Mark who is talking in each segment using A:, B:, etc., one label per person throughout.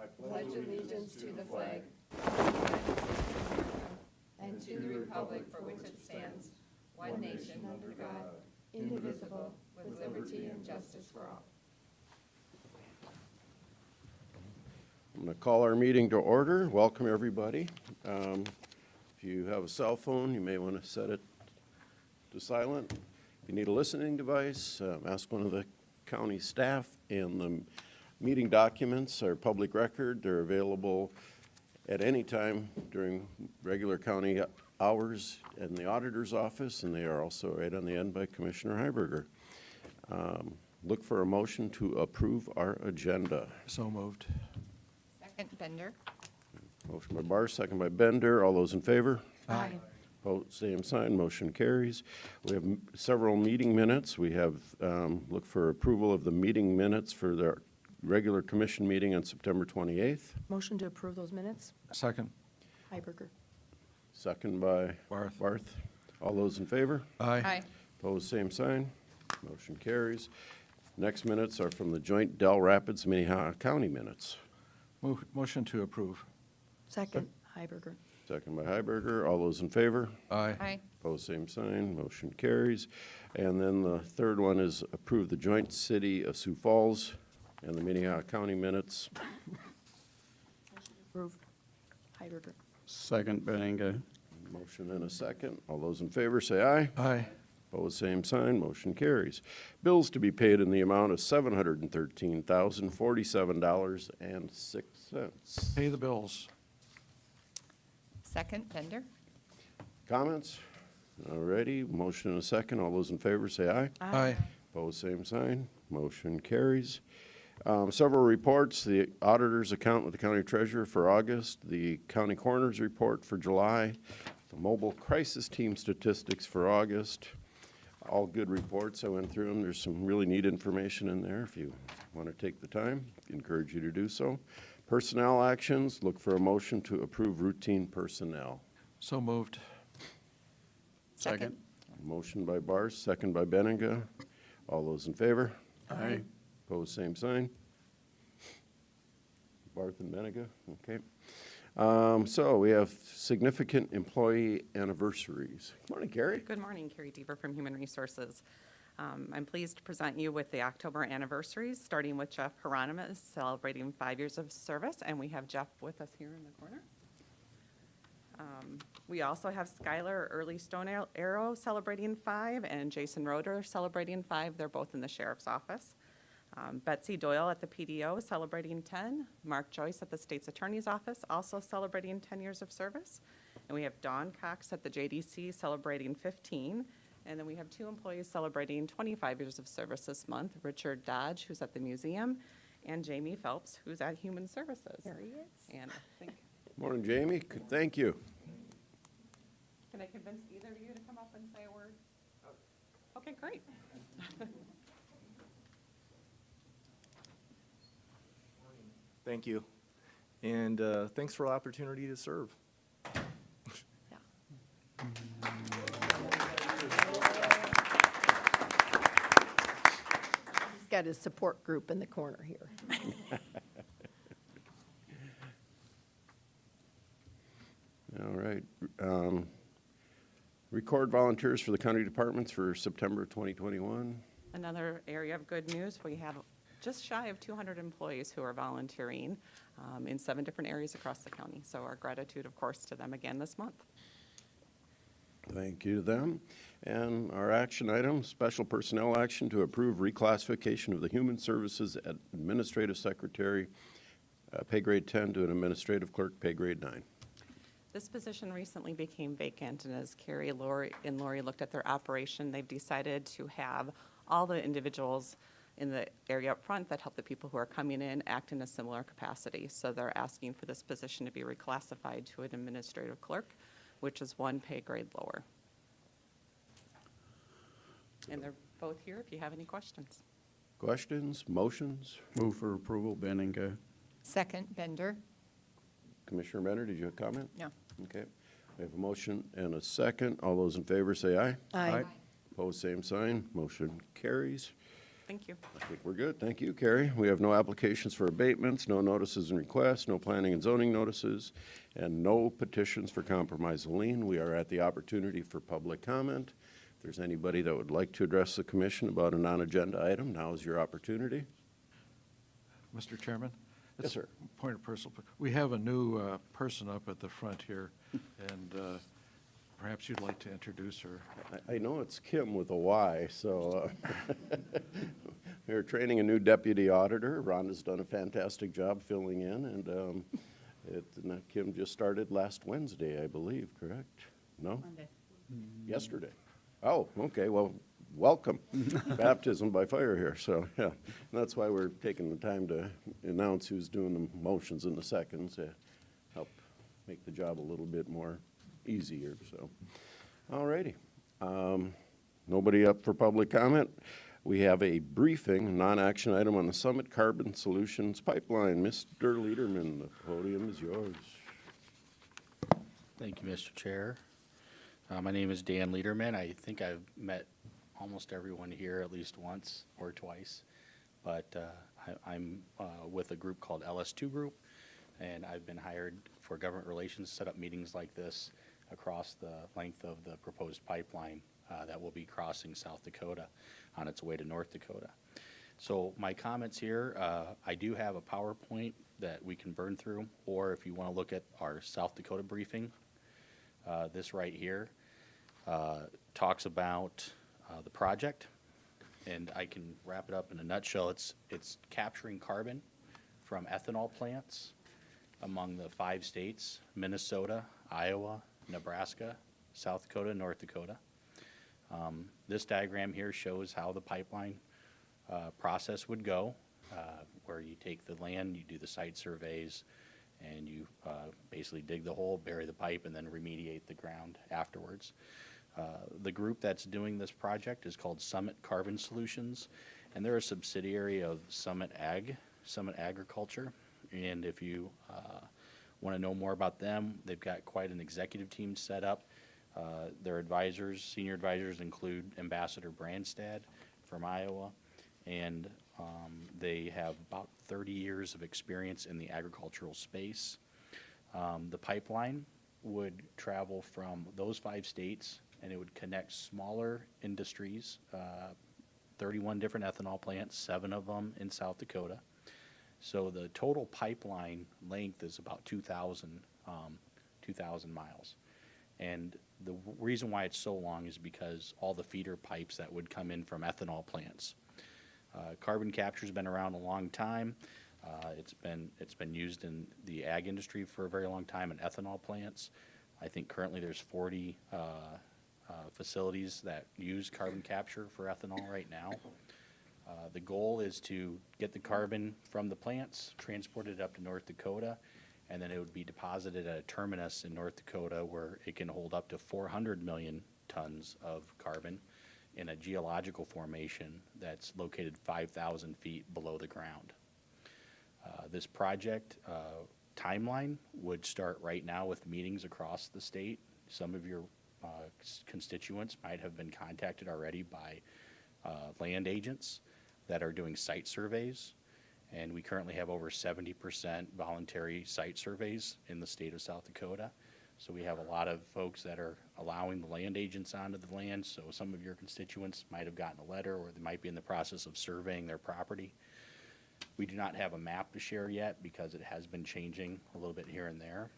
A: pledge allegiance to the flag and to the republic for which it stands, one nation under God, indivisible, with liberty and justice for all.
B: I'm going to call our meeting to order. Welcome, everybody. If you have a cell phone, you may want to set it to silent. If you need a listening device, ask one of the county staff. And the meeting documents are public record. They're available at any time during regular county hours in the auditor's office, and they are also right on the end by Commissioner Heiberger. Look for a motion to approve our agenda.
C: So moved.
D: Second, Bender.
B: Motion by Barr, second by Bender. All those in favor?
D: Aye.
B: Opposed, same sign. Motion carries. We have several meeting minutes. We have look for approval of the meeting minutes for the regular commission meeting on September 28th.
A: Motion to approve those minutes?
C: Second.
A: Heiberger.
B: Second by Barth. All those in favor?
C: Aye.
B: Opposed, same sign. Motion carries. Next minutes are from the joint Del Rapids Minnehaha County minutes.
C: Motion to approve.
A: Second, Heiberger.
B: Second by Heiberger. All those in favor?
C: Aye.
D: Aye.
B: Opposed, same sign. Motion carries. And then the third one is approve the joint city of Sioux Falls and the Minnehaha County minutes.
A: Approve. Heiberger.
E: Second, Benninga.
B: Motion and a second. All those in favor say aye.
C: Aye.
B: Opposed, same sign. Motion carries. Bills to be paid in the amount of $713,047.06.
C: Pay the bills.
D: Second, Bender.
B: Comments? All righty. Motion and a second. All those in favor say aye.
C: Aye.
B: Opposed, same sign. Motion carries. Several reports, the auditor's account with the county treasurer for August, the county coroner's report for July, the mobile crisis team statistics for August. All good reports. I went through them. There's some really neat information in there. If you want to take the time, I encourage you to do so. Personnel actions, look for a motion to approve routine personnel.
C: So moved.
D: Second.
B: Motion by Bars, second by Benninga. All those in favor?
E: Aye.
B: Opposed, same sign. Barth and Benninga, okay. So we have significant employee anniversaries. Good morning, Carrie.
F: Good morning, Carrie Deaver from Human Resources. I'm pleased to present you with the October anniversaries, starting with Jeff Hieronymus celebrating 5 years of service, and we have Jeff with us here in the corner. We also have Skylar Early Stone Arrow celebrating 5, and Jason Roeder celebrating 5. They're both in the sheriff's office. Betsy Doyle at the PDO celebrating 10. Mark Joyce at the state's attorney's office also celebrating 10 years of service. And we have Dawn Cox at the JDC celebrating 15. And then we have 2 employees celebrating 25 years of service this month, Richard Dodge, who's at the museum, and Jamie Phelps, who's at Human Services.
A: There he is.
F: And I think,
B: Morning, Jamie. Thank you.
F: can I convince either of you to come up and say a word? Okay, great.
G: Thank you. And thanks for the opportunity to serve.
A: Yeah. He's got his support group in the corner here.
B: All right. Record volunteers for the county departments for September 2021.
F: Another area of good news, we have just shy of 200 employees who are volunteering in 7 different areas across the county. So our gratitude, of course, to them again this month.
B: Thank you to them. And our action item, special personnel action to approve reclassification of the Human Services Administrative Secretary, pay grade 10 to an administrative clerk, pay grade 9.
F: This position recently became vacant, and as Carrie and Lori looked at their operation, they've decided to have all the individuals in the area up front that help the people who are coming in act in a similar capacity. So they're asking for this position to be reclassified to an administrative clerk, which is 1 pay grade lower. And they're both here if you have any questions.
B: Questions, motions?
E: Move for approval, Benninga.
D: Second, Bender.
B: Commissioner Benner, did you have a comment?
D: No.
B: Okay. We have a motion and a second. All those in favor say aye.
A: Aye.
B: Opposed, same sign. Motion carries.
F: Thank you.
B: I think we're good. Thank you, Carrie. We have no applications for abatements, no notices and requests, no planning and zoning notices, and no petitions for compromise of lien. We are at the opportunity for public comment. If there's anybody that would like to address the commission about a non-agenda item, now is your opportunity.
C: Mr. Chairman?
B: Yes, sir.
C: Point of personal, we have a new person up at the front here, and perhaps you'd like to introduce her.
B: I know it's Kim with a Y, so we're training a new deputy auditor. Rhonda's done a fantastic job filling in, and Kim just started last Wednesday, I believe, correct? No?
D: Monday.
B: Yesterday. Oh, okay, well, welcome. Baptism by fire here, so, yeah. And that's why we're taking the time to announce who's doing the motions and the seconds to help make the job a little bit more easier, so. All righty. Nobody up for public comment? We have a briefing, non-action item on the Summit Carbon Solutions Pipeline. Mr. Lederman, the podium is yours.
H: Thank you, Mr. Chair. My name is Dan Lederman. I think I've met almost everyone here at least once or twice, but I'm with a group called LS2 Group, and I've been hired for government relations to set up meetings like this across the length of the proposed pipeline that will be crossing South Dakota on its way to North Dakota. So my comments here, I do have a PowerPoint that we can burn through, or if you want to look at our South Dakota briefing, this right here talks about the project, and I can wrap it up in a nutshell. It's capturing carbon from ethanol plants among the 5 states: Minnesota, Iowa, Nebraska, South Dakota, and North Dakota. This diagram here shows how the pipeline process would go, where you take the land, you do the site surveys, and you basically dig the hole, bury the pipe, and then remediate the ground afterwards. The group that's doing this project is called Summit Carbon Solutions, and they're a subsidiary of Summit Agriculture. And if you want to know more about them, they've got quite an executive team set up. Their advisors, senior advisors, include Ambassador Brandstad from Iowa, and they have about 30 years of experience in the agricultural space. The pipeline would travel from those 5 states, and it would connect smaller industries, 31 different ethanol plants, 7 of them in South Dakota. So the total pipeline length is about 2,000 miles. And the reason why it's so long is because all the feeder pipes that would come in from ethanol plants. Carbon capture has been around a long time. It's been used in the ag industry for a very long time in ethanol plants. I think currently there's 40 facilities that use carbon capture for ethanol right now. The goal is to get the carbon from the plants, transport it up to North Dakota, and then it would be deposited at a terminus in North Dakota where it can hold up to 400 million tons of carbon in a geological formation that's located 5,000 feet below the ground. This project timeline would start right now with meetings across the state. Some of your constituents might have been contacted already by land agents that are doing site surveys, and we currently have over 70% voluntary site surveys in the state of South Dakota. So we have a lot of folks that are allowing the land agents onto the land, so some of your constituents might have gotten a letter, or they might be in the process of surveying their property. We do not have a map to share yet because it has been changing a little bit here and there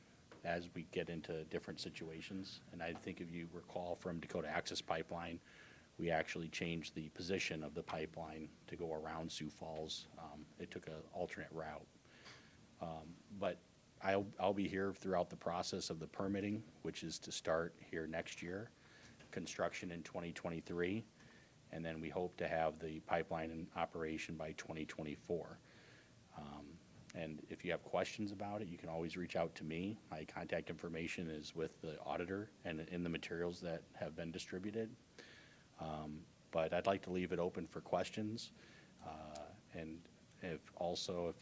H: as we get into different situations. And I think if you recall from Dakota Access Pipeline, we actually changed the position of the pipeline to go around Sioux Falls. It took an alternate route. But I'll be here throughout the process of the permitting, which is to start here next year, construction in 2023, and then we hope to have the pipeline in operation by 2024. And if you have questions about it, you can always reach out to me. My contact information is with the auditor and in the materials that have been distributed. But I'd like to leave it open for questions. And if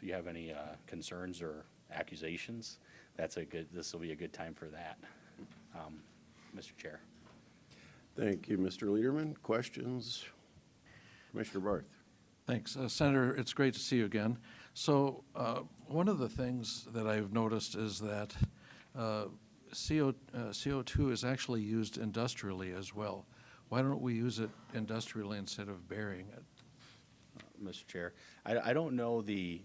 H: you have any concerns or accusations, this will be a good time for that. Mr. Chair.
B: Thank you, Mr. Lederman. Questions? Commissioner Barth.
C: Thanks. Senator, it's great to see you again. So one of the things that I've noticed is that CO2 is actually used industrially as well. Why don't we use it industrially instead of burying it?
H: Mr. Chair, I don't know the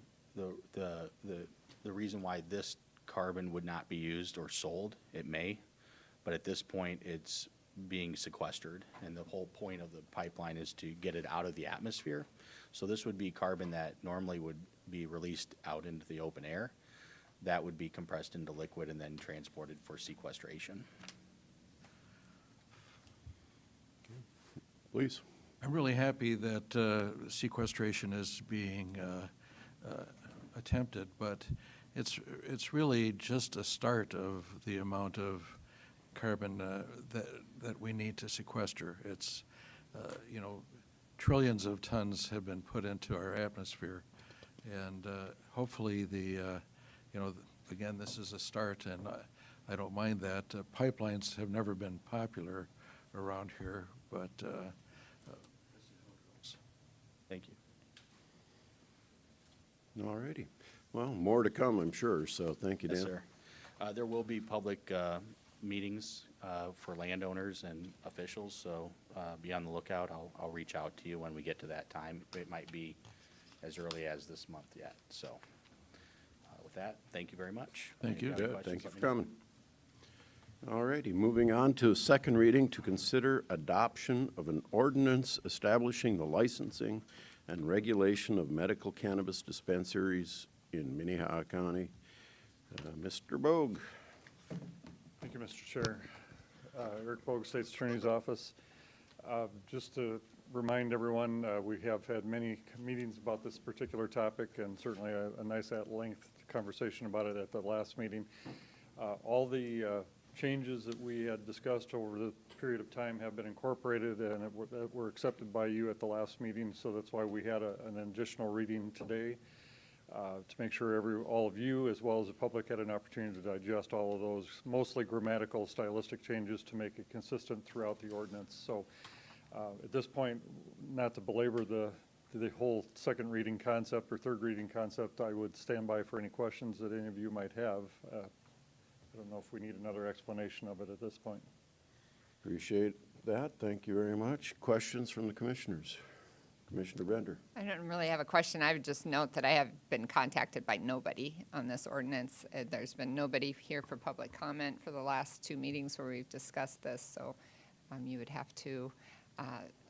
H: reason why this carbon would not be used or sold. It may, but at this point, it's being sequestered, and the whole point of the pipeline is to get it out of the atmosphere. So this would be carbon that normally would be released out into the open air. That would be compressed into liquid and then transported for sequestration.
B: Please.
C: I'm really happy that sequestration is being attempted, but it's really just a start of the amount of carbon that we need to sequester. It's, you know, trillions of tons have been put into our atmosphere, and hopefully again, this is a start, and I don't mind that. Pipelines have never been popular around here, but
H: Thank you.
B: All righty. Well, more to come, I'm sure, so thank you, Dan.
H: Yes, sir. There will be public meetings for landowners and officials, so be on the lookout. I'll reach out to you when we get to that time. It might be as early as this month yet. So with that, thank you very much.
C: Thank you.
H: Any other
B: Good,
H: questions,
B: thank you
H: let
B: for
H: me know.
B: coming. All righty, moving on to second reading to consider adoption of an ordinance establishing the licensing and regulation of medical cannabis dispensaries in Minnehaha County. Mr. Bogue.
I: Thank you, Mr. Chair. Eric Bogue, State's Attorney's Office. Just to remind everyone, we have had many meetings about this particular topic, and certainly a nice at-length conversation about it at the last meeting. All the changes that we had discussed over the period of time have been incorporated and were accepted by you at the last meeting, so that's why we had an additional reading today to make sure all of you, as well as the public, had an opportunity to digest all of those, mostly grammatical, stylistic changes to make it consistent throughout the ordinance. So at this point, not to belabor the whole second reading concept or third reading concept, I would stand by for any questions that any of you might have. I don't know if we need another explanation of it at this point.
B: Appreciate that. Thank you very much. Questions from the commissioners? Commissioner Bender.
D: I don't really have a question. I would just note that I have been contacted by nobody on this ordinance. There's been nobody here for public comment for the last two meetings where we've discussed this, so you would have to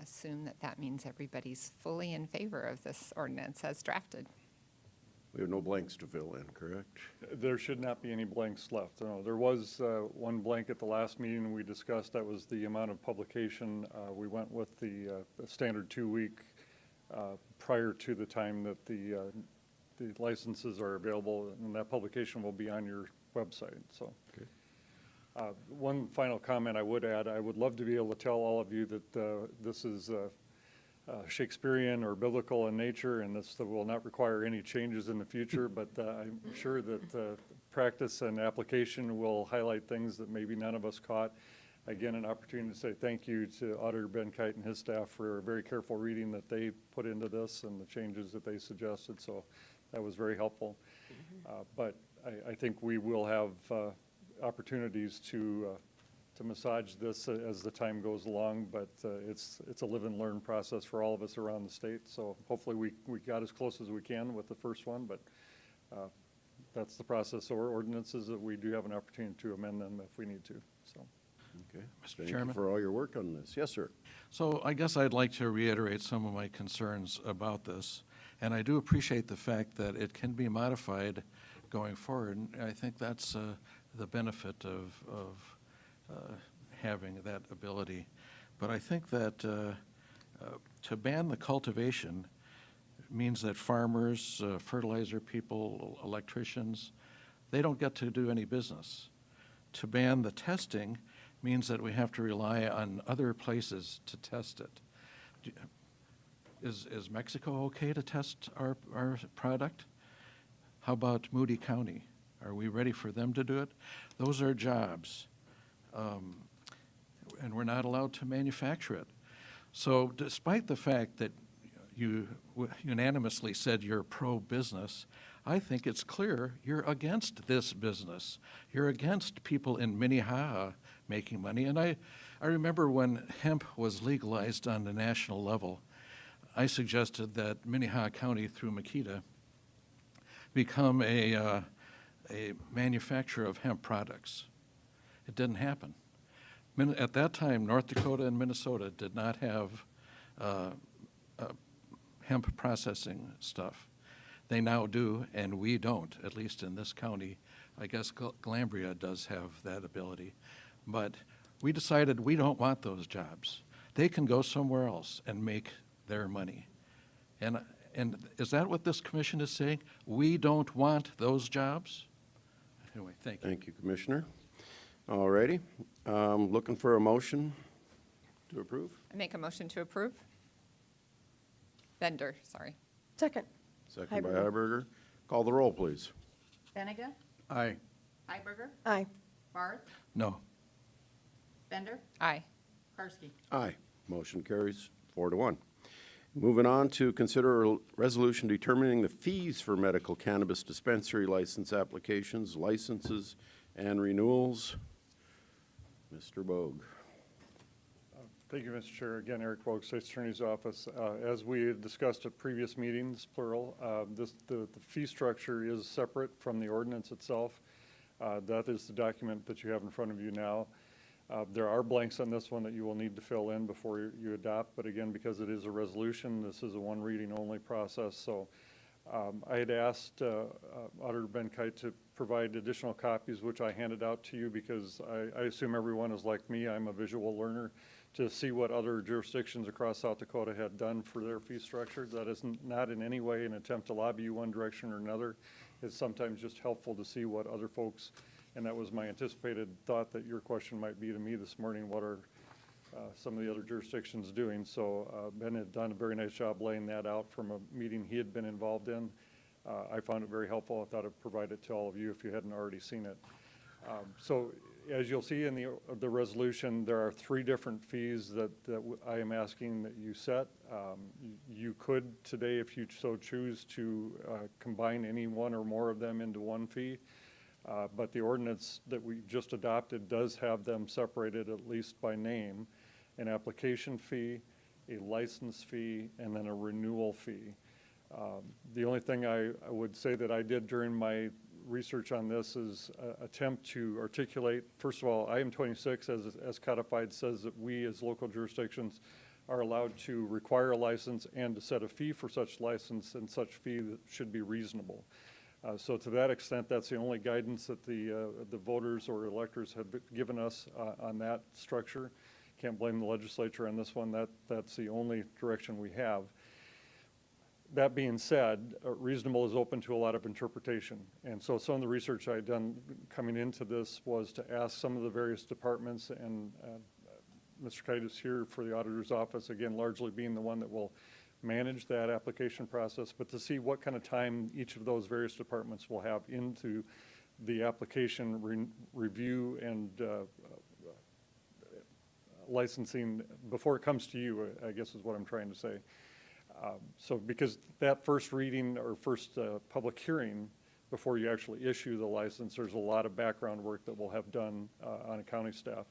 D: assume that that means everybody's fully in favor of this ordinance as drafted.
B: We have no blanks to fill in, correct?
I: There should not be any blanks left. No, there was one blank at the last meeting we discussed. That was the amount of publication. We went with the standard 2-week prior to the time that the licenses are available, and that publication will be on your website. So,
B: Okay.
I: one final comment I would add: I would love to be able to tell all of you that this is Shakespearean or biblical in nature, and this will not require any changes in the future, but I'm sure that practice and application will highlight things that maybe none of us caught. Again, an opportunity to say thank you to Auditor Ben Kite and his staff for a very careful reading that they put into this and the changes that they suggested, so that was very helpful. But I think we will have opportunities to massage this as the time goes along, but it's a live and learn process for all of us around the state. So hopefully we got as close as we can with the first one, but that's the process. Or ordinances that we do have an opportunity to amend them if we need to. So,
B: Okay.
C: Mr.
B: Thank
C: Chairman?
B: you for all your work on this. Yes, sir.
C: So I guess I'd like to reiterate some of my concerns about this. And I do appreciate the fact that it can be modified going forward. And I think that's the benefit of having that ability. But I think that to ban the cultivation means that farmers, fertilizer people, electricians, they don't get to do any business. To ban the testing means that we have to rely on other places to test it. Is Mexico okay to test our product? How about Moody County? Are we ready for them to do it? Those are jobs. And we're not allowed to manufacture it. So despite the fact that you unanimously said you're pro-business. I think it's clear you're against this business. You're against people in Minnehaha making money. And I remember when hemp was legalized on the national level, I suggested that Minnehaha County through Makita become a manufacturer of hemp products. It didn't happen. At that time, North Dakota and Minnesota did not have hemp processing stuff. They now do, and we don't, at least in this county. I guess Glambria does have that ability. But we decided we don't want those jobs. They can go somewhere else and make their money. And is that what this commission is saying? We don't want those jobs? Anyway, thank you.
B: Thank you, Commissioner. All righty. Looking for a motion to approve?
D: I make a motion to approve. Bender, sorry.
A: Second.
B: Second by
A: Heiberger.
B: Heiberger. Call the roll, please.
J: Benega?
E: Aye.
J: Heiberger?
A: Aye.
J: Barth?
C: No.
J: Bender?
D: Aye.
J: Karski?
B: Aye. Motion carries 4-1. Moving on to consider a resolution determining the fees for medical cannabis dispensary license applications, licenses, and renewals. Mr. Bogue.
I: Thank you, Mr. Chair. Again, Eric Bogue, State's Attorney's Office. As we had discussed at previous meetings, plural, the fee structure is separate from the ordinance itself. That is the document that you have in front of you now. There are blanks on this one that you will need to fill in before you adopt, but again, because it is a resolution, this is a one reading only process. So I had asked Auditor Ben Kite to provide additional copies, which I handed out to you because I assume everyone is like me. I'm a visual learner, to see what other jurisdictions across South Dakota had done for their fee structure. That is not in any way an attempt to lobby you one direction or another. It's sometimes just helpful to see what other folks, and that was my anticipated thought that your question might be to me this morning, what are some of the other jurisdictions doing? So Ben had done a very nice job laying that out from a meeting he had been involved in. I found it very helpful. I thought I'd provide it to all of you if you hadn't already seen it. So as you'll see in the resolution, there are 3 different fees that I am asking that you set. You could today, if you so choose, to combine any one or more of them into one fee. But the ordinance that we just adopted does have them separated, at least by name: an application fee, a license fee, and then a renewal fee. The only thing I would say that I did during my research on this is attempt to articulate, first of all, item 26 as codified says that we as local jurisdictions are allowed to require a license and to set a fee for such license, and such fee that should be reasonable. So to that extent, that's the only guidance that the voters or electors have given us on that structure. Can't blame the legislature on this one. That's the only direction we have. That being said, reasonable is open to a lot of interpretation. And so some of the research I had done coming into this was to ask some of the various departments, and Mr. Kite is here for the auditor's office, again, largely being the one that will manage that application process, but to see what kind of time each of those various departments will have into the application review and licensing before it comes to you, I guess is what I'm trying to say. So because that first reading or first public hearing before you actually issue the license, there's a lot of background work that we'll have done on accounting staff.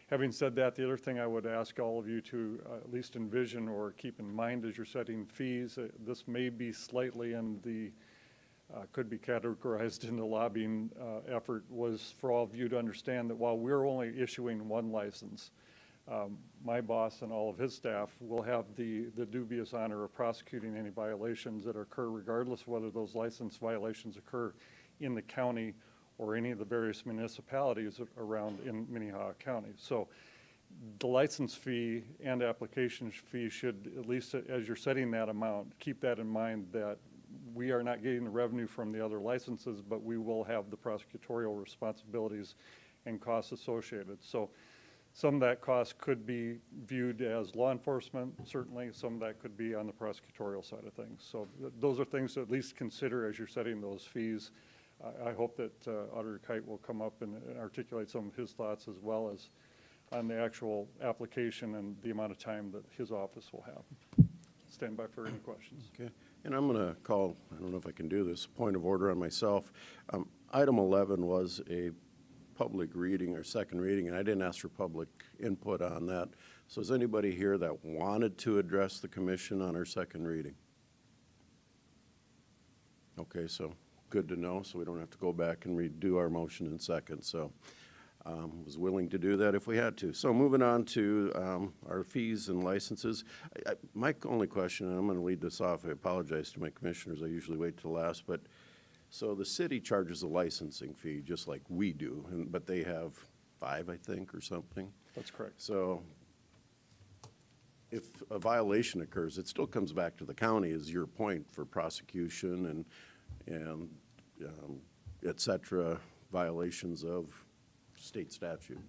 I: Having said that, the other thing I would ask all of you to at least envision or keep in mind as you're setting fees, this may be slightly in the, could be categorized in the lobbying effort, was for all of you to understand that while we're only issuing one license, my boss and all of his staff will have the dubious honor of prosecuting any violations that occur, regardless of whether those license violations occur in the county or any of the various municipalities around in Minnehaha County. So the license fee and application fee should, at least as you're setting that amount, keep that in mind, that we are not getting the revenue from the other licenses, but we will have the prosecutorial responsibilities and costs associated. So some of that cost could be viewed as law enforcement, certainly. Some of that could be on the prosecutorial side of things. So those are things to at least consider as you're setting those fees. I hope that Auditor Kite will come up and articulate some of his thoughts, as well as on the actual application and the amount of time that his office will have. stand by for any questions.
B: Okay, and I'm going to call, I don't know if I can do this, point of order on myself. Item 11 was a public reading or second reading, and I didn't ask for public input on that. So is anybody here that wanted to address the commission on our second reading? Okay, so good to know, so we don't have to go back and redo our motion in second. So was willing to do that if we had to. So moving on to our fees and licenses. My only question, and I'm going to lead this off, I apologize to my commissioners, I usually wait till last, but so the city charges a licensing fee just like we do, but they have 5, I think, or something.
I: That's correct.
B: So if a violation occurs, it still comes back to the county, is your point, for prosecution and et cetera, violations of state statute.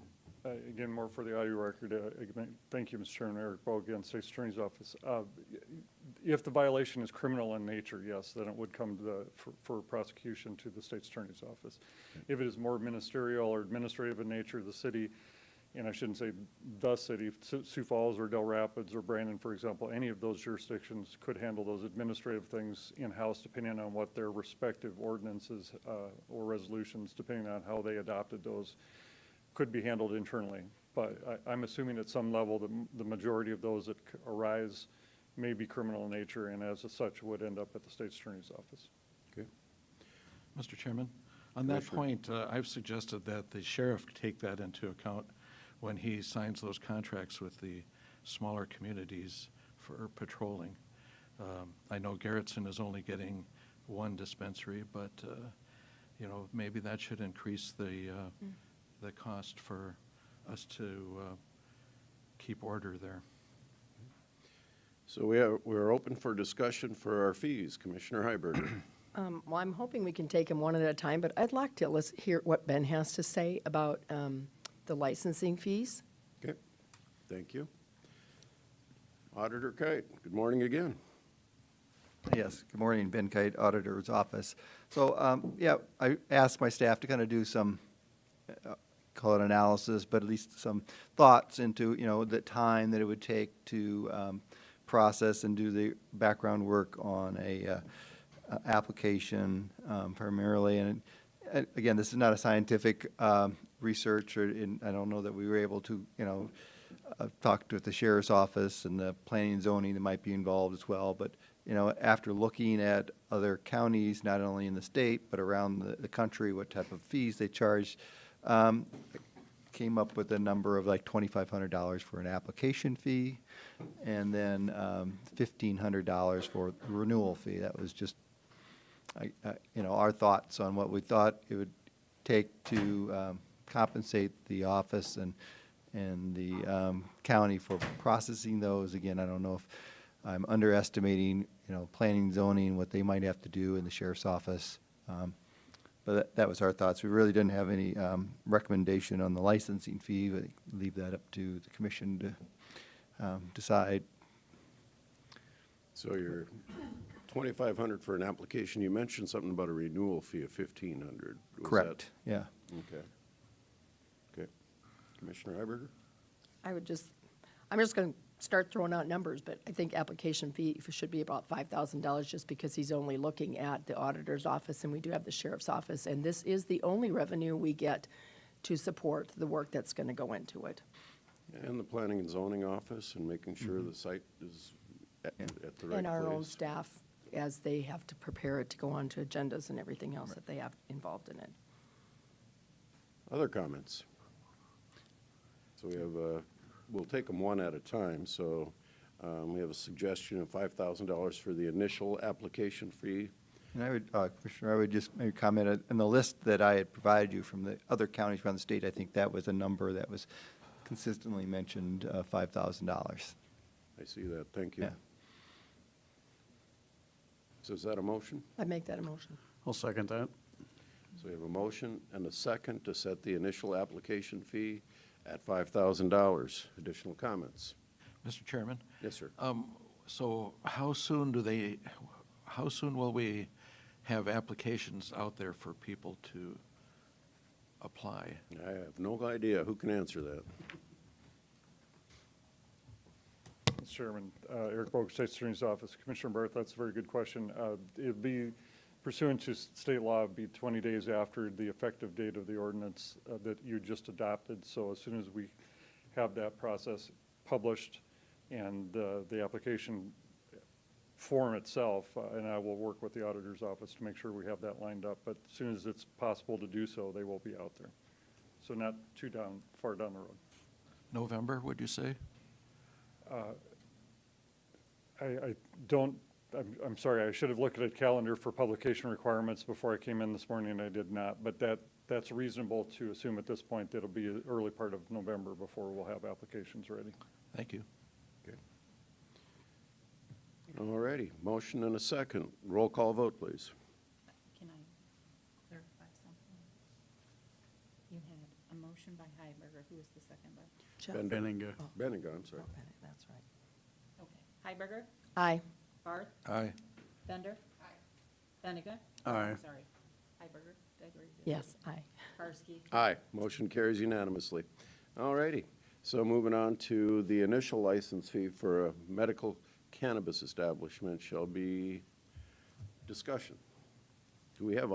I: Again, more for the audio record, again, thank you, Mr. Chairman. Eric Bowe, again, State's Attorney's Office. If the violation is criminal in nature, yes, then it would come to for prosecution to the State's Attorney's Office. If it is more ministerial or administrative in nature, the city, and I shouldn't say the city, Sioux Falls or Del Rapids or Brandon, for example, any of those jurisdictions could handle those administrative things in-house depending on what their respective ordinances or resolutions, depending on how they adopted those, could be handled internally. But I'm assuming at some level the majority of those that arise may be criminal in nature, and as such would end up at the State's Attorney's Office.
B: Okay.
C: Mr. Chairman, on that point, I've suggested that the sheriff take that into account when he signs those contracts with the smaller communities for patrolling. I know Garrettson is only getting 1 dispensary, but you know, maybe that should increase the cost for us to keep order there.
B: So we're open for discussion for our fees. Commissioner Heiberger.
K: Well, I'm hoping we can take them one at a time, but I'd like to hear what Ben has to say about the licensing fees.
B: Okay, thank you. Auditor Kite, good morning again.
L: Yes, good morning, Ben Kite, Auditor's Office. So, yeah, I asked my staff to kind of do some, call it analysis, but at least some thoughts into, you know, the time that it would take to process and do the background work on a application primarily. And again, this is not a scientific research, and I don't know that we were able to, you know, talk to the sheriff's office and the planning and zoning that might be involved as well. But, you know, after looking at other counties, not only in the state, but around the country, what type of fees they charge, came up with a number of like $2,500 for an application fee, and then $1,500 for the renewal fee. That was just, you know, our thoughts on what we thought it would take to compensate the office and the county for processing those. Again, I don't know if I'm underestimating, you know, planning, zoning, what they might have to do in the sheriff's office. But that was our thoughts. We really didn't have any recommendation on the licensing fee, but leave that up to the commission to decide.
B: So you're $2,500 for an application. You mentioned something about a renewal fee of $1,500.
L: Correct, yeah.
B: Okay. Okay. Commissioner Heiberger?
K: I'm just going to start throwing out numbers, but I think application fee should be about $5,000 just because he's only looking at the auditor's office and we do have the sheriff's office. And this is the only revenue we get to support the work that's going to go into it.
B: And the planning and zoning office and making sure the site is at the right place.
K: And our own staff, as they have to prepare it to go on to agendas and everything else that they have involved in it.
B: Other comments? So we have, we'll take them one at a time. So we have a suggestion of $5,000 for the initial application fee.
L: And I would, Commissioner, I would just maybe comment on the list that I had provided you from the other counties around the state. I think that was a number that was consistently mentioned, $5,000.
B: I see that. Thank you.
L: Yeah.
B: So is that a motion?
K: I make that a motion.
E: I'll second that.
B: So we have a motion and a second to set the initial application fee at $5,000. Additional comments?
C: Mr. Chairman?
B: Yes, sir.
C: So how soon will we have applications out there for people to apply?
B: I have no idea. Who can answer that?
I: Mr. Chairman. Eric Bogue, State Attorney's Office. Commissioner Barth, that's a very good question. It'd be pursuant to state law, it'd be 20 days after the effective date of the ordinance that you just adopted. So as soon as we have that process published and the application form itself, and I will work with the auditor's office to make sure we have that lined up. But as soon as it's possible to do so, they will be out there. So not too far down the road.
C: November, would you say?
I: I don't, I'm sorry, I should have looked at a calendar for publication requirements before I came in this morning, and I did not. But that's reasonable to assume at this point that it'll be the early part of November before we'll have applications ready.
C: Thank you.
B: Okay. All righty, motion and a second. Roll call vote, please.
J: Can I clarify something? You had a motion by Heiberger. Who was the second by?
K: Jeff?
E: Benninga.
B: Benninga, I'm sorry.
K: Oh, Bennett, that's right.
J: Okay. Heiberger?
K: Aye.
J: Barth?
C: Aye.
J: Bender? Aye. Benega?
E: Aye.
J: I'm sorry. Heiberger? Did I read it?
K: Yes, aye.
J: Karski?
B: Aye, motion carries unanimously. All righty, so moving on to the initial license fee for a medical cannabis establishment shall be discussion. Do we have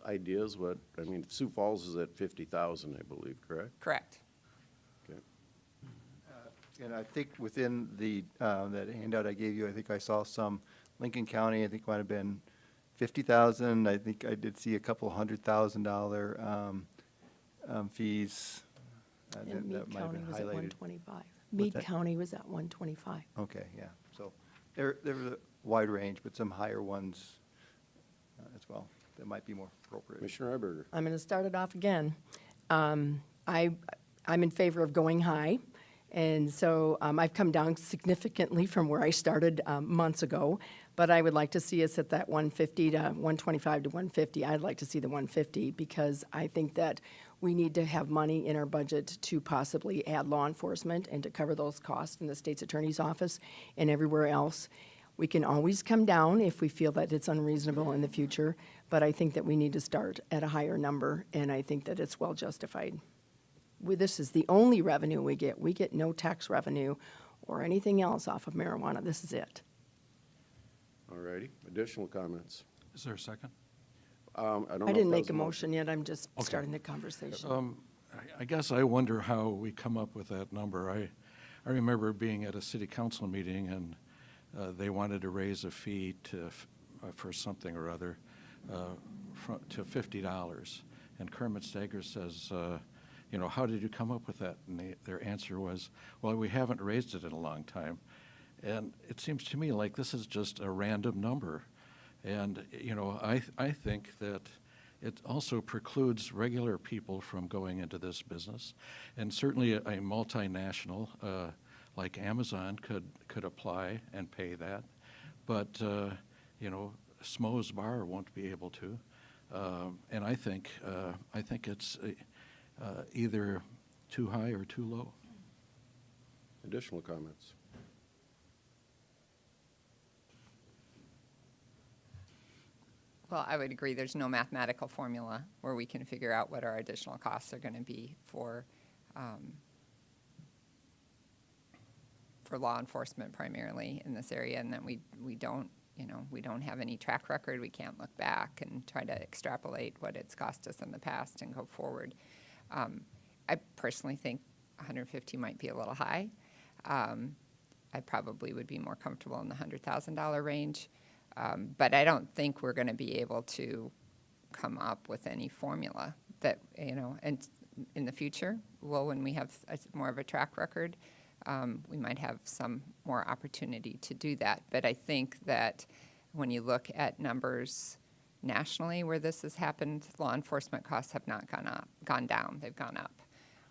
B: ideas what, I mean, Sioux Falls is at 50,000, I believe, correct?
D: Correct.
B: Okay.
L: And I think within the, that handout I gave you, I think I saw some, Lincoln County, I think might have been 50,000. I think I did see a couple $100,000 fees.
K: And Meade
L: that might have
K: County
L: been
K: was at
L: highlighted.
K: 125. Meade
L: that?
K: County was at 125.
L: Okay, yeah. So there was a wide range, but some higher ones as well that might be more appropriate.
B: Commissioner Heiberger.
K: I'm going to start it off again. I'm in favor of going high, and so I've come down significantly from where I started months ago, but I would like to see us at that 150 to 125 to 150. I'd like to see the 150 because I think that we need to have money in our budget to possibly add law enforcement and to cover those costs in the state's attorney's office and everywhere else. We can always come down if we feel that it's unreasonable in the future, but I think that we need to start at a higher number, and I think that it's well justified. This is the only revenue we get. We get no tax revenue or anything else off of marijuana. This is it.
B: All righty, additional comments?
C: Is there a second?
B: I don't know
K: I
B: if
K: didn't
B: that
K: make
B: was
K: a motion yet. I'm just
C: Okay.
K: starting the conversation.
C: I guess I wonder how we come up with that number. I remember being at a city council meeting and they wanted to raise a fee for something or other to $50. And Kermit Stager says, you know, how did you come up with that? And their answer was, well, we haven't raised it in a long time. And it seems to me like this is just a random number. And, you know, I think that it also precludes regular people from going into this business. And certainly a multinational like Amazon could apply and pay that. But, you know, Smo's Bar won't be able to. And I think it's either too high or too low.
B: Additional comments?
D: Well, I would agree, there's no mathematical formula where we can figure out what our additional costs are going to be for law enforcement primarily in this area, and that we don't, you know, we don't have any track record. We can't look back and try to extrapolate what it's cost us in the past and go forward. I personally think 150 might be a little high. I probably would be more comfortable in the $100,000 range. But I don't think we're going to be able to come up with any formula that, you know, and in the future, well, when we have more of a track record, we might have some more opportunity to do that. But I think that when you look at numbers nationally where this has happened, law enforcement costs have not gone down, they've gone up,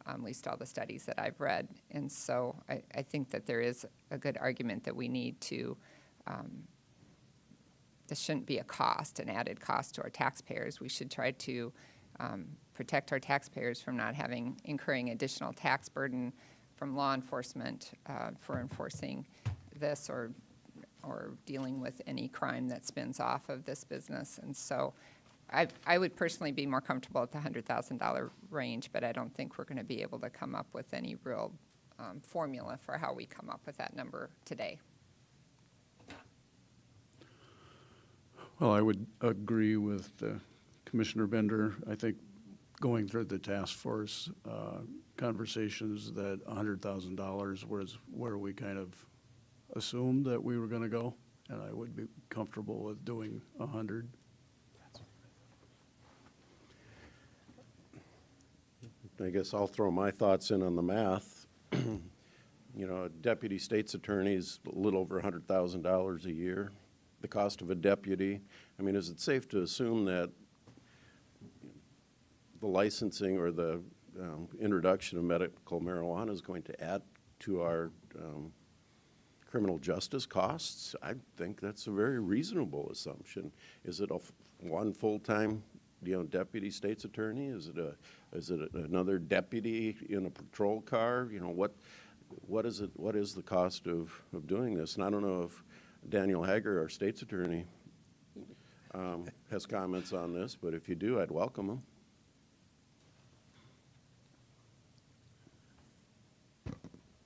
D: at least all the studies that I've read. And so I think that there is a good argument that we need to, this shouldn't be a cost, an added cost to our taxpayers. We should try to protect our taxpayers from not incurring additional tax burden from law enforcement for enforcing this or dealing with any crime that spins off of this business. And so I would personally be more comfortable at the $100,000 range, but I don't think we're going to be able to come up with any real formula for how we come up with that number today.
E: Well, I would agree with Commissioner Bender. I think going through the task force conversations that $100,000 was where we kind of assumed that we were going to go, and I would be comfortable with doing 100.
B: I guess I'll throw my thoughts in on the math. You know, a deputy state's attorney is a little over $100,000 a year. The cost of a deputy, I mean, is it safe to assume that the licensing or the introduction of medical marijuana is going to add to our criminal justice costs? I think that's a very reasonable assumption. Is it one full-time, deputy state's attorney? Is it another deputy in a patrol car? You know, what is it? What is the cost of doing this? And I don't know if Daniel Hager, our state's attorney, has comments on this, but if you do, I'd welcome them.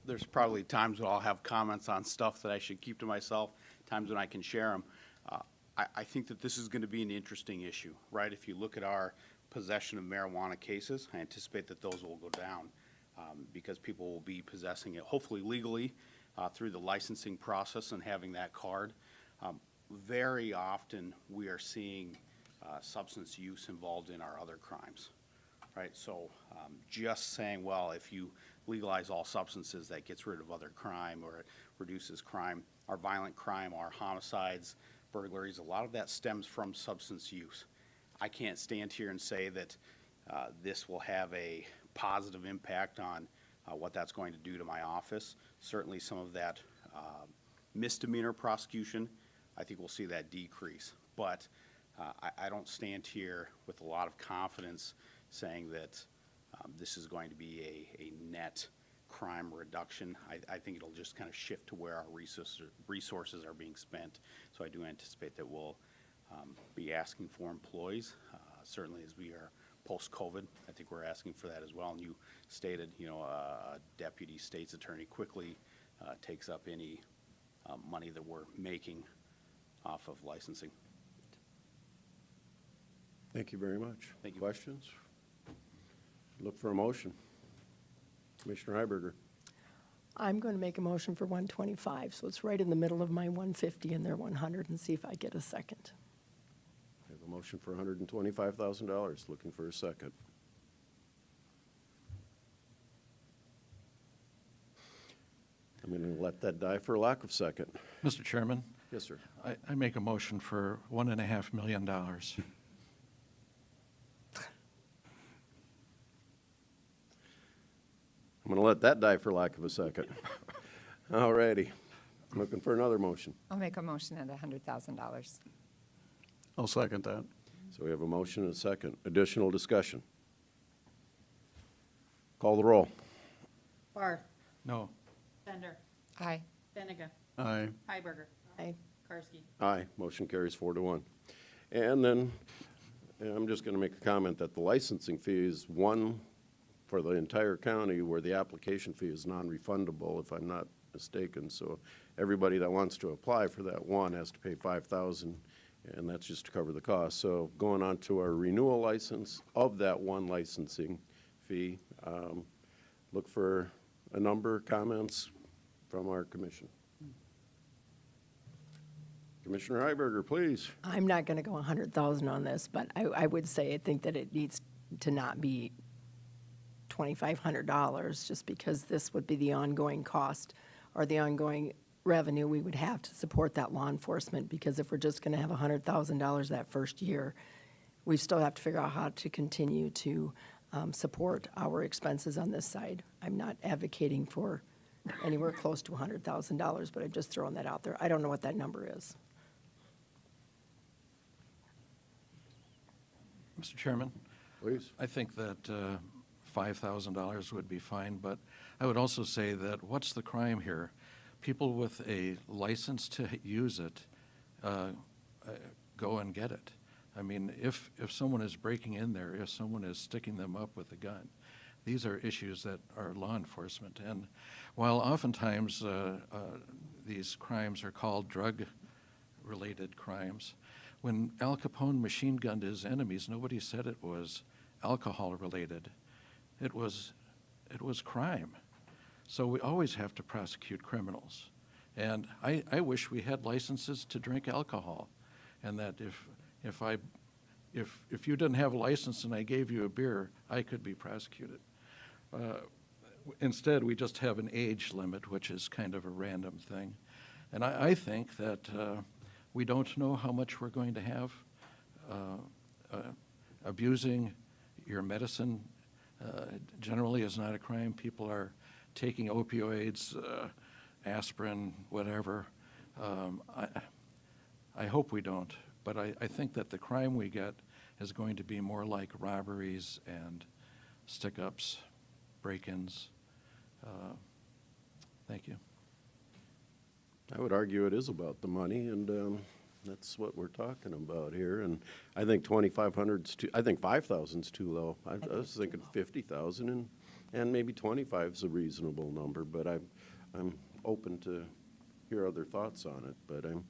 H: There's probably times when I'll have comments on stuff that I should keep to myself, times when I can share them. I think that this is going to be an interesting issue, right? If you look at our possession of marijuana cases, I anticipate that those will go down because people will be possessing it, hopefully legally, through the licensing process and having that card. Very often we are seeing substance use involved in our other crimes, right? So just saying, well, if you legalize all substances, that gets rid of other crime or it reduces crime. Our violent crime, our homicides, burglaries, a lot of that stems from substance use. I can't stand here and say that this will have a positive impact on what that's going to do to my office. Certainly some of that misdemeanor prosecution, I think we'll see that decrease. But I don't stand here with a lot of confidence saying that this is going to be a net crime reduction. I think it'll just kind of shift to where our resources are being spent. So I do anticipate that we'll be asking for employees, certainly as we are post-COVID. I think we're asking for that as well. And you stated, a deputy state's attorney quickly takes up any money that we're making off of licensing.
B: Thank you very much.
H: Thank you.
B: Questions? Look for a motion. Commissioner Heiberger.
K: I'm going to make a motion for 125, so it's right in the middle of my 150 and their 100, and see if I get a second.
B: I have a motion for $125,000. Looking for a second. I'm going to let that die for lack of second.
C: Mr. Chairman,
B: Yes, sir.
C: I make a motion for $1.5 million.
B: I'm going to let that die for lack of a second. All righty. Looking for another motion.
D: I'll make a motion at $100,000.
E: I'll second that.
B: So we have a motion and a second. Additional discussion. Call the roll.
J: Barth.
C: No.
J: Bender.
D: Aye.
J: Benega.
E: Aye.
J: Hiberger.
K: Aye.
J: Karski.
B: Aye. Motion carries 4-1. And then I'm just going to make a comment that the licensing fee is one for the entire county, where the application fee is non-refundable, if I'm not mistaken. So everybody that wants to apply for that one has to pay $5,000, and that's just to cover the cost. So going on to our renewal license of that one licensing fee, look for a number, comments from our commission. Commissioner Heiberger, please.
K: I'm not going to go 100,000 on this, but I would say I think that it needs to not be $2,500, just because this would be the ongoing cost or the ongoing revenue we would have to support that law enforcement. Because if we're just going to have $100,000 that first year, we still have to figure out how to continue to support our expenses on this side. I'm not advocating for anywhere close to $100,000, but I'm just throwing that out there. I don't know what that number is.
C: Mr. Chairman?
B: Please.
C: I think that $5,000 would be fine, but I would also say that what's the crime here? People with a license to use it go and get it. I mean, if someone is breaking in there, if someone is sticking them up with a gun, these are issues that are law enforcement. And while oftentimes these crimes are called drug-related crimes, when Al Capone machine gunned his enemies, nobody said it was alcohol-related. It was crime. So we always have to prosecute criminals. And I wish we had licenses to drink alcohol, and that if you didn't have a license and I gave you a beer, I could be prosecuted. Instead, we just have an age limit, which is kind of a random thing. And I think that we don't know how much we're going to have. Abusing your medicine generally is not a crime. People are taking opioids, aspirin, whatever. I hope we don't, but I think that the crime we get is going to be more like robberies and stick-ups, break-ins. Thank you.
B: I would argue it is about the money, and that's what we're talking about here. And I think 2,500's too. I think 5,000's too low. I was thinking 50,000, and maybe 25's a reasonable number. But I'm open to hear other thoughts on it. But I'm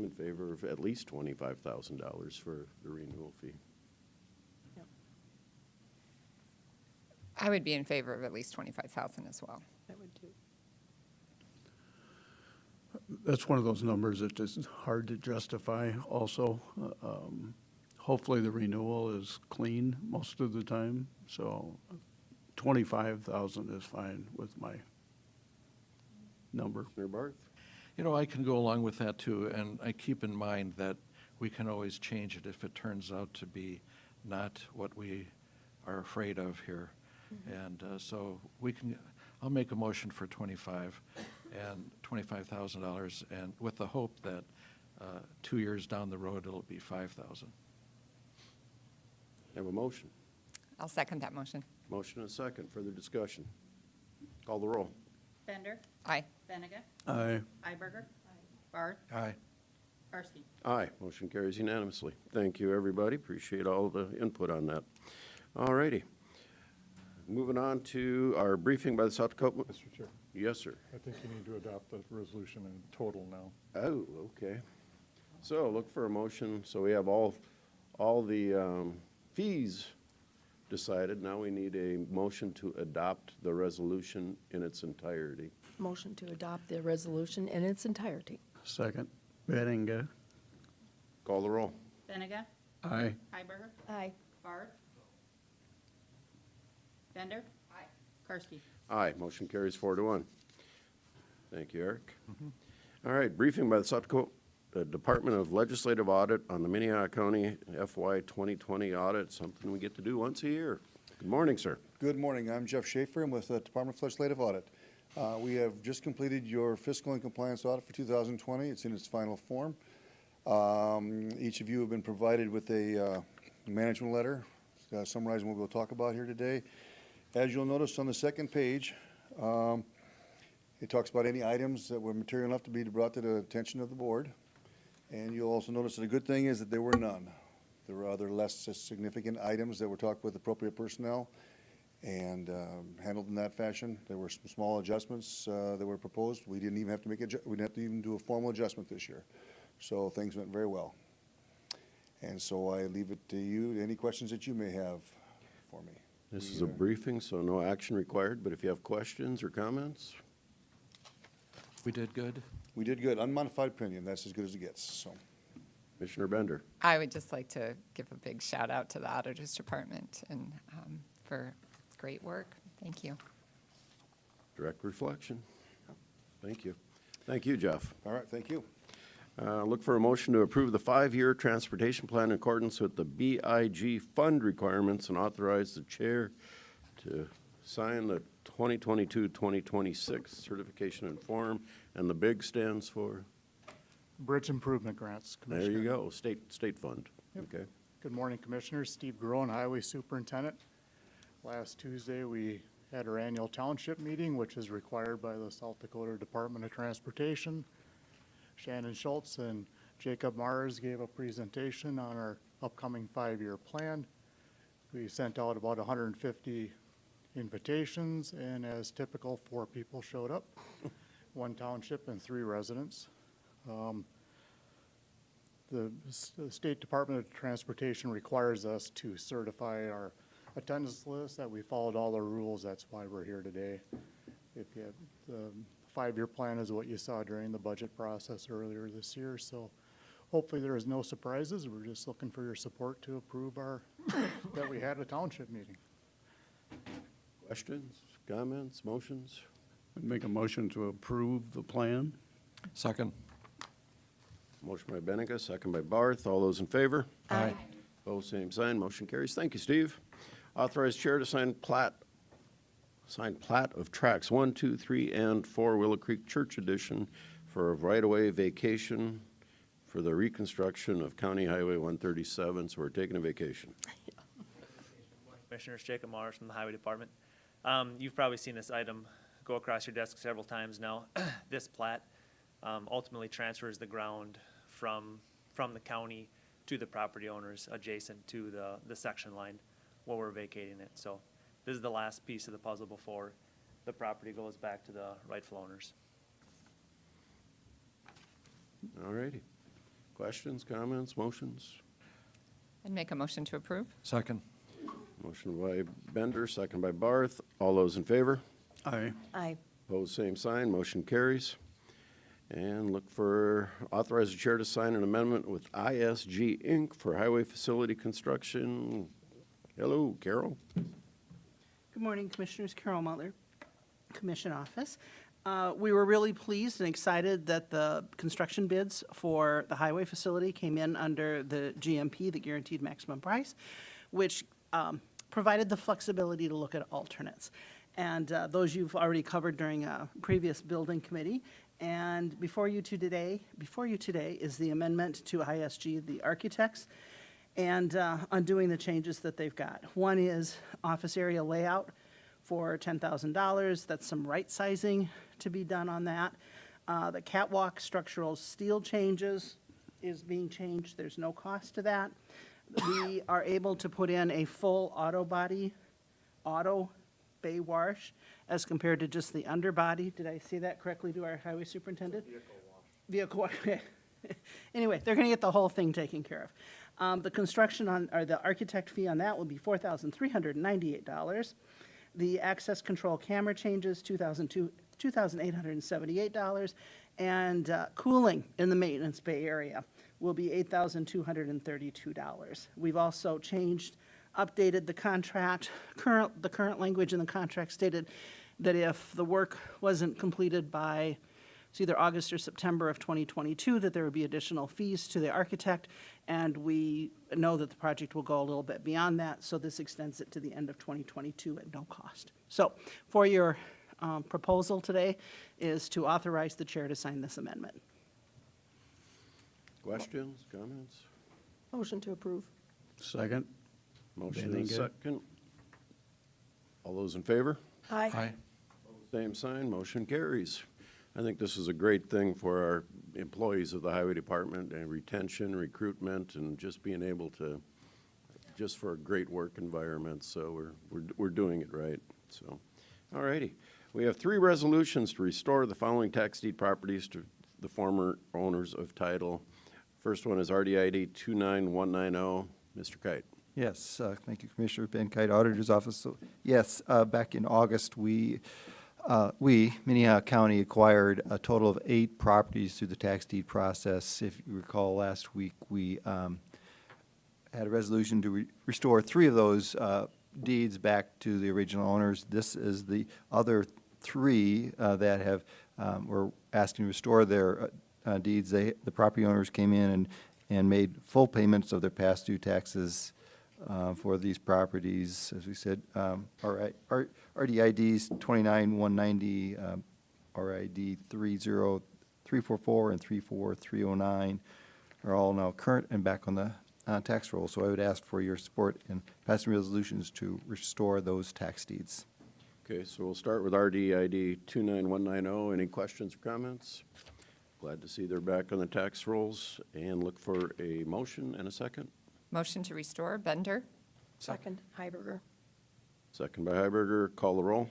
B: in favor of at least $25,000 for the renewal fee.
D: I would be in favor of at least 25,000 as well.
K: I would too.
E: That's one of those numbers that is hard to justify also. Hopefully the renewal is clean most of the time, so 25,000 is fine with my number.
B: Commissioner Barth?
C: You know, I can go along with that too, and I keep in mind that we can always change it if it turns out to be not what we are afraid of here. And so I'll make a motion for $25,000, and with the hope that 2 years down the road it'll be 5,000.
B: Have a motion.
D: I'll second that motion.
B: Motion and a second. Further discussion. Call the roll.
J: Bender.
D: Aye.
J: Benega.
E: Aye.
J: Iberger. Barth.
C: Aye.
J: Karski.
B: Aye. Motion carries unanimously. Thank you, everybody. Appreciate all the input on that. All righty. Moving on to our briefing by the Southco.
I: Mr. Chair,
B: Yes, sir.
I: I think you need to adopt the resolution in total now.
B: Oh, okay. So look for a motion. So we have all the fees decided. Now we need a motion to adopt the resolution in its entirety.
K: Motion to adopt the resolution in its entirety.
E: Second. Benega.
B: Call the roll.
J: Benega.
E: Aye.
J: Iberger.
K: Aye.
J: Barth. Bender. Aye. Karski.
B: Aye. Motion carries 4-1. Thank you, Eric. All right, briefing by the Southco Department of Legislative Audit on the Minnehaha County FY 2020 audit, something we get to do once a year. Good morning, sir.
M: Good morning. I'm Jeff Schaefer. I'm with the Department of Legislative Audit. We have just completed your fiscal and compliance audit for 2020. It's in its final form. Each of you have been provided with a management letter summarizing what we'll talk about here today. As you'll notice on the second page, it talks about any items that were material enough to be brought to the attention of the board. And you'll also notice that the good thing is that there were none. There were other less significant items that were talked with appropriate personnel and handled in that fashion. There were some small adjustments that were proposed. We didn't even have to we didn't have to even do a formal adjustment this year. So things went very well. And so I leave it to you, any questions that you may have for me.
B: This is a briefing, so no action required, but if you have questions or comments.
C: We did good.
M: We did good. Unmodified opinion. That's as good as it gets. So,
B: Commissioner Bender.
D: I would just like to give a big shout out to the Auditor's Department and for great work. Thank you.
B: Direct reflection. Thank you. Thank you, Jeff.
M: all right. Thank you.
B: Look for a motion to approve the 5-year transportation plan in accordance with the BIG fund requirements and authorize the chair to sign the 2022-2026 certification and form. And the BIG stands for?
N: Bridge Improvement Grants,
B: There
N: Commissioner.
B: you go, state fund.
N: Yep.
B: Okay.
N: Good morning, Commissioners. Steve Groen, Highway Superintendent. Last Tuesday, we had our annual township meeting, which is required by the South Dakota Department of Transportation. Shannon Schultz and Jacob Mars gave a presentation on our upcoming 5-year plan. We sent out about 150 invitations, and as typical, 4 people showed up, 1 township and 3 residents. The State Department of Transportation requires us to certify our attendance list, that we followed all the rules. That's why we're here today. If you have, the 5-year plan is what you saw during the budget process earlier this year, so hopefully there is no surprises. We're just looking for your support to approve that we had a township meeting.
B: Questions, comments, motions?
E: I'd make a motion to approve the plan.
C: Second.
B: Motion by Benega, second by Barth. All those in favor?
C: Aye.
B: Opposed, same sign. Motion carries. Thank you, Steve. Authorize chair to sign plat of tracks 1, 2, 3, and 4 Willow Creek Church Edition for a right-of-way vacation for the reconstruction of County Highway 137. So we're taking a vacation.
O: Commissioners, Jacob Mars from the Highway Department. You've probably seen this item go across your desk several times now. This plat ultimately transfers the ground from the county to the property owners adjacent to the section line where we're vacating it. So this is the last piece of the puzzle before the property goes back to the rightful owners.
B: All righty. Questions, comments, motions?
D: I'd make a motion to approve.
C: Second.
B: Motion by Bender, second by Barth. All those in favor?
E: Aye.
K: Aye.
B: Opposed, same sign. Motion carries. And look for authorize the chair to sign an amendment with ISG Inc. for highway facility construction. Hello, Carol.
P: Good morning, Commissioners. Carol Mutler, Commission Office. We were really pleased and excited that the construction bids for the highway facility came in under the GMP, the Guaranteed Maximum Price, which provided the flexibility to look at alternates. And those you've already covered during a previous building committee. And before you today is the amendment to ISG, the architects, and undoing the changes that they've got. One is office area layout for $10,000. That's some right sizing to be done on that. The catwalk structural steel changes is being changed. There's no cost to that. We are able to put in a full auto bay wash as compared to just the underbody. Did I say that correctly to our highway superintendent? Vehicle wash. Anyway, they're going to get the whole thing taken care of. The construction or the architect fee on that will be $4,398. The access control camera changes, $2,878. And cooling in the maintenance bay area will be $8,232. We've also updated the contract. The current language in the contract stated that if the work wasn't completed by it's either August or September of 2022, that there would be additional fees to the architect, and we know that the project will go a little bit beyond that, so this extends it to the end of 2022 at no cost. So for your proposal today is to authorize the chair to sign this amendment.
B: Questions, comments?
K: Motion to approve.
E: Second.
B: Motion and second. All those in favor?
K: Aye.
C: Aye.
B: Same sign, motion carries. I think this is a great thing for our employees of the highway department and retention, recruitment, and just being able to, just for a great work environment. So we're doing it right. So, all righty. We have 3 resolutions to restore the following tax deed properties to the former owners of title. First one is RDID 29190. Mr. Kite.
L: Yes, thank you, Commissioner. Ben Kite, Auditor's Office. So, yes, back in August, we, Minnehaha County, acquired a total of 8 properties through the tax deed process. If you recall, last week, we had a resolution to restore 3 of those deeds back to the original owners. This is the other 3 that have, were asking to restore their deeds. The property owners came in and made full payments of their past due taxes for these properties. As we said, RDIDs 29190, RID 30344 and 34309 are all now current and back on the tax roll. So I would ask for your support in passing resolutions to restore those tax deeds.
B: Okay, so we'll start with RDID 29190. Any questions or comments? Glad to see they're back on the tax rolls, and look for a motion and a second.
D: Motion to restore, Bender.
K: Second, Heiberger.
B: Second by Heiberger. Call the roll.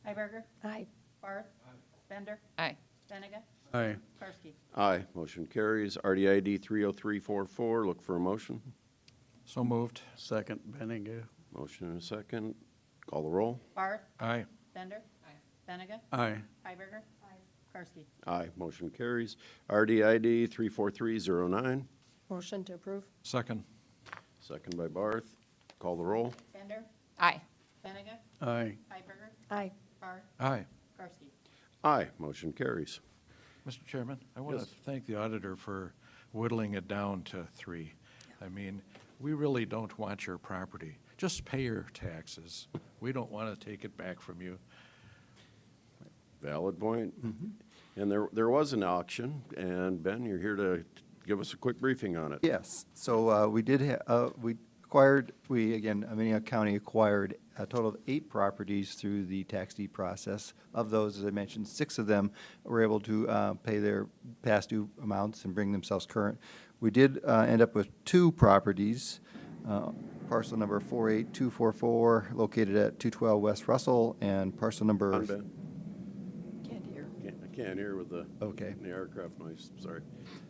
J: Hiberger,
K: Aye.
J: Barth, Bender,
D: Aye.
J: Benega,
E: Aye.
J: Karski.
B: Aye. Motion carries. RDID 30344. Look for a motion.
C: So moved.
E: Second, Benega.
B: Motion and a second. Call the roll.
J: Barth,
C: Aye.
J: Bender, Benega,
E: Aye.
J: Hiberger, Karski.
B: Aye. Motion carries. RDID 34309.
K: Motion to approve?
C: Second.
B: Second by Barth. Call the roll.
J: Bender,
D: Aye.
J: Benega,
E: Aye.
J: Hiberger,
K: Aye.
J: Barth,
C: Aye.
J: Karski.
B: Aye. Motion carries.
C: Mr. Chairman, I want to
B: Yes.
C: thank the auditor for whittling it down to 3. I mean, we really don't want your property. Just pay your taxes. We don't want to take it back from you.
B: Valid point. And there was an auction, and Ben, you're here to give us a quick briefing on it.
L: Yes, so we did, Minnehaha County acquired a total of 8 properties through the tax deed process. Of those, as I mentioned, 6 of them were able to pay their past due amounts and bring themselves current. We did end up with 2 properties, parcel number 48244 located at 212 West Russell, and parcel number...
B: On, Ben?
K: Can't hear.
B: I can't hear with the aircraft noise. Sorry.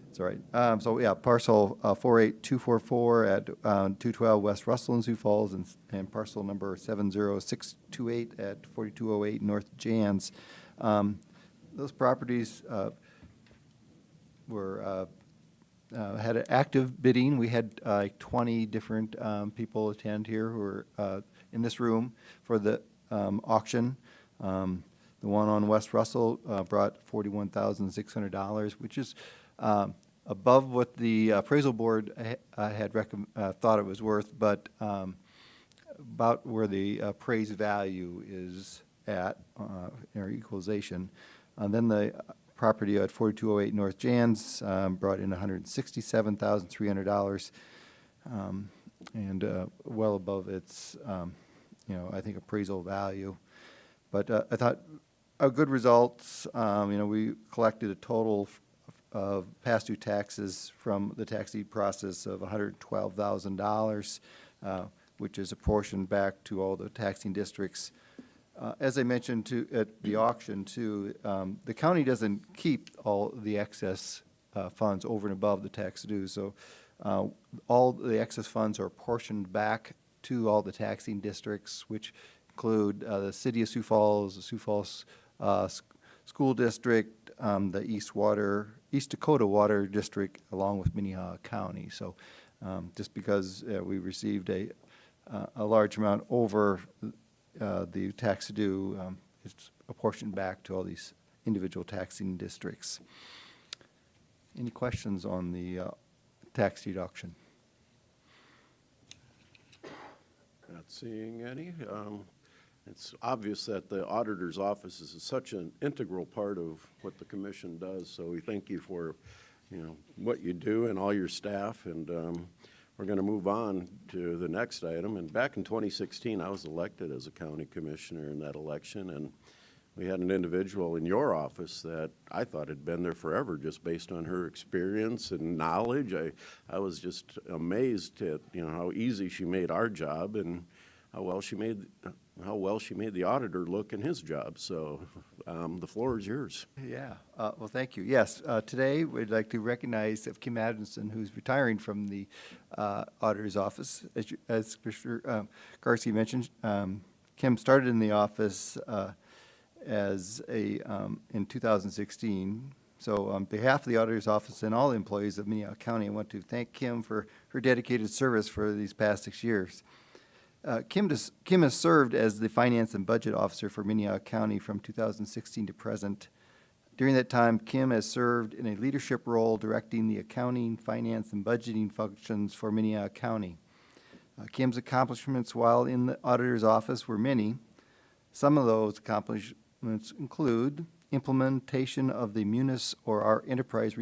L: That's all right. So yeah, parcel 48244 at 212 West Russell in Sioux Falls, and parcel number 70628 at 4208 North Jans. Those properties were had an active bidding. We had 20 different people attend here who were in this room for the auction. The one on West Russell brought $41,600, which is above what the appraisal board had thought it was worth, but about where the appraised value is at, or equalization. Then the property at 4208 North Jans brought in $167,300, and well above its, I think appraisal value. But I thought good results. We collected a total of past due taxes from the tax deed process of $112,000, which is apportioned back to all the taxing districts. As I mentioned at the auction too, the county doesn't keep all the excess funds over and above the tax due. So all the excess funds are apportioned back to all the taxing districts, which include the city of Sioux Falls, the Sioux Falls School District, the East Dakota Water District, along with Minnehaha County. So just because we received a large amount over the tax due, it's apportioned back to all these individual taxing districts. Any questions on the tax deed auction?
B: Not seeing any. It's obvious that the auditor's office is such an integral part of what the commission does, so we thank you for, what you do and all your staff, and we're going to move on to the next item. And back in 2016, I was elected as a county commissioner in that election, and we had an individual in your office that I thought had been there forever just based on her experience and knowledge. I was just amazed at, how easy she made our job and how well she made the auditor look in his job. So the floor is yours.
L: Yeah, well, thank you. Yes, today we'd like to recognize Kim Adamson, who's retiring from the auditor's office. As Commissioner Karski mentioned, Kim started in the office in 2016. So on behalf of the auditor's office and all the employees of Minnehaha County, I want to thank Kim for her dedicated service for these past 6 years. Kim has served as the Finance and Budget Officer for Minnehaha County from 2016 to present. During that time, Kim has served in a leadership role directing the accounting, finance, and budgeting functions for Minnehaha County. Kim's accomplishments while in the auditor's office were many. Some of those accomplishments include implementation of the Munis, or our enterprise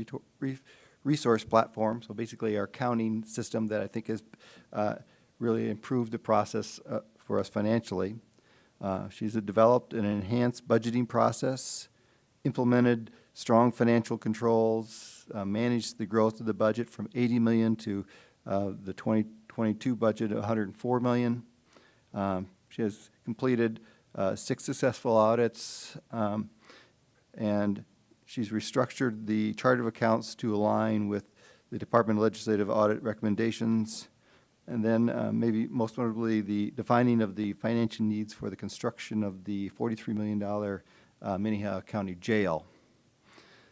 L: resource platform, so basically our accounting system that I think has really improved the process for us financially. She's developed an enhanced budgeting process, implemented strong financial controls, managed the growth of the budget from $80 million to the 2022 budget of $104 million. She has completed 6 successful audits, and she's restructured the chart of accounts to align with the Department of Legislative Audit recommendations. And then maybe most notably, the defining of the financial needs for the construction of the $43 million Minnehaha County Jail.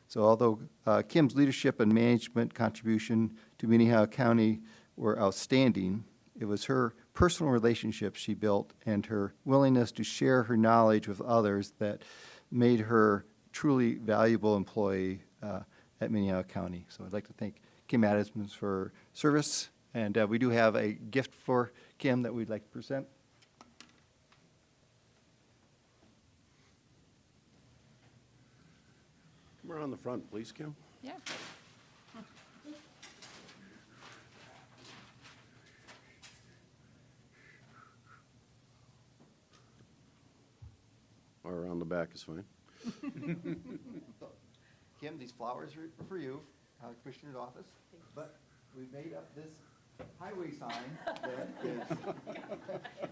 L: So although Kim's leadership and management contribution to Minnehaha County were outstanding, it was her personal relationships she built and her willingness to share her knowledge with others that made her truly valuable employee at Minnehaha County. So I'd like to thank Kim Adams for her service. And we do have a gift for Kim that we'd like to present.
B: Come around the front, please, Kim.
D: Yeah.
B: Or around the back is fine.
L: So, Kim, these flowers are for you, Commissioner's office. But we made up this highway sign that is,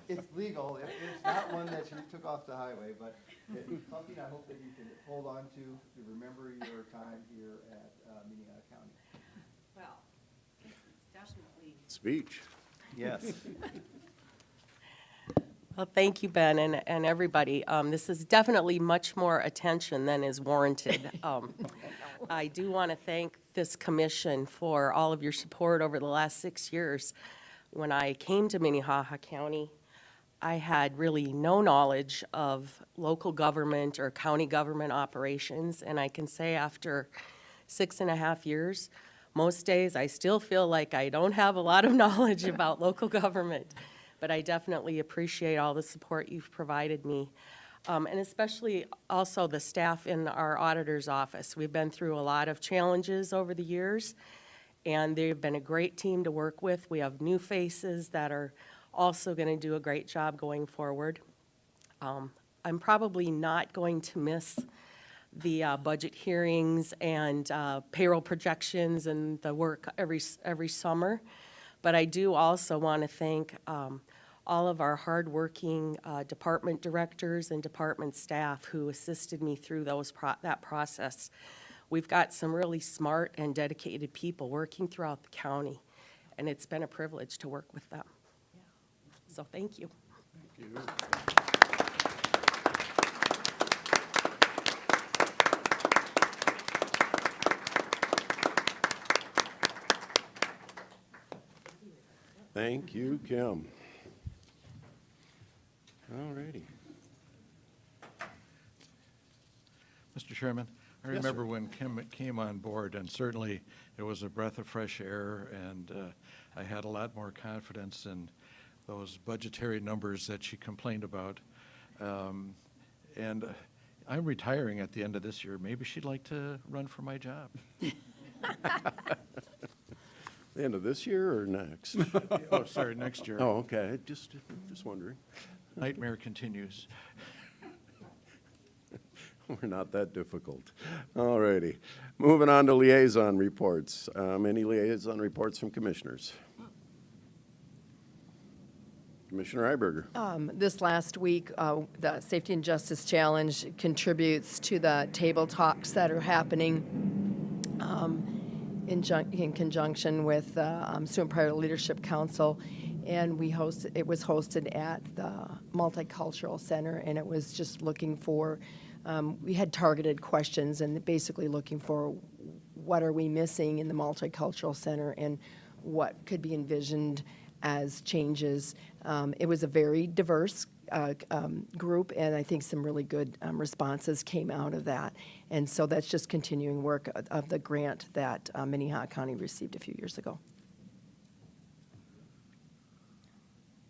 L: it's legal. It's not one that you took off the highway, but it's something I hope that you can hold on to remember your time here at Minnehaha County.
J: Well, it's definitely.
B: Speech.
L: Yes.
Q: Well, thank you, Ben, and everybody. This is definitely much more attention than is warranted. I do want to thank this commission for all of your support over the last 6 years. When I came to Minnehaha County, I had really no knowledge of local government or county government operations, and I can say after 6.5 years, most days I still feel like I don't have a lot of knowledge about local government. But I definitely appreciate all the support you've provided me. And especially also the staff in our auditor's office. We've been through a lot of challenges over the years, and they've been a great team to work with. We have new faces that are also going to do a great job going forward. I'm probably not going to miss the budget hearings and payroll projections and the work every summer. But I do also want to thank all of our hardworking department directors and department staff who assisted me through that process. We've got some really smart and dedicated people working throughout the county, and it's been a privilege to work with them. Yeah. So thank you.
B: Thank you. Thank you, Kim. All righty.
C: Mr. Chairman, I remember when Kim came on board, and certainly it was a breath of fresh air, and I had a lot more confidence in those budgetary numbers that she complained about. And I'm retiring at the end of this year. Maybe she'd like to run for my job.
B: The end of this year or next?
C: Oh, sorry, next year.
B: Oh, okay. Just wondering.
C: Nightmare continues.
B: We're not that difficult. All righty. Moving on to liaison reports. Any liaison reports from commissioners? Commissioner Iberger.
K: This last week, the Safety and Justice Challenge contributes to the table talks that are happening in conjunction with Sioux Empire Leadership Council, and it was hosted at the Multicultural Center, and it was just looking for, we had targeted questions and basically looking for what are we missing in the Multicultural Center and what could be envisioned as changes. It was a very diverse group, and I think some really good responses came out of that. And so that's just continuing work of the grant that Minnehaha County received a few years ago.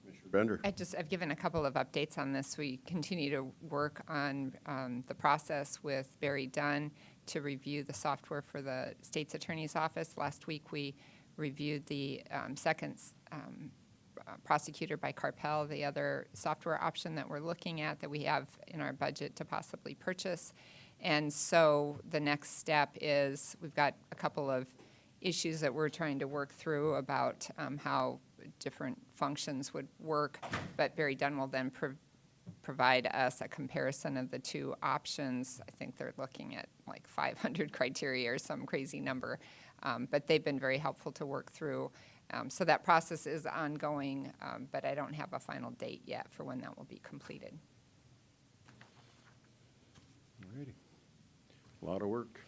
B: Commissioner Bender.
D: I've given a couple of updates on this. We continue to work on the process with Barry Dunn to review the software for the state's attorney's office. Last week we reviewed the second prosecutor by Carpel, the other software option that we're looking at that we have in our budget to possibly purchase. And so the next step is we've got a couple of issues that we're trying to work through about how different functions would work, but Barry Dunn will then provide us a comparison of the two options. I think they're looking at like 500 criteria or some crazy number, but they've been very helpful to work through. So that process is ongoing, but I don't have a final date yet for when that will be completed.
B: All righty. A lot of work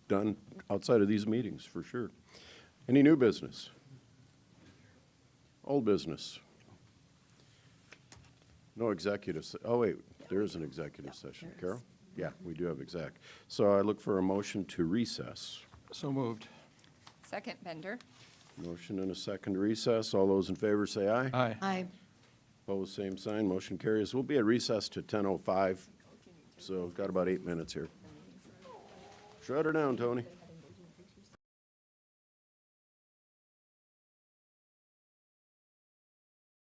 B: done outside of these meetings, for sure. Any new business? Old business? No executive, oh wait, there is an executive session. Carol? Yeah, we do have exec. So I look for a motion to recess.
C: So moved.
D: Second, Bender.
B: Motion and a second to recess. All those in favor say aye.
C: Aye.
K: Aye.
B: Opposed, same sign. Motion carries. We'll be at recess to 10:05, so got about 8 minutes here. Shut her down, Tony.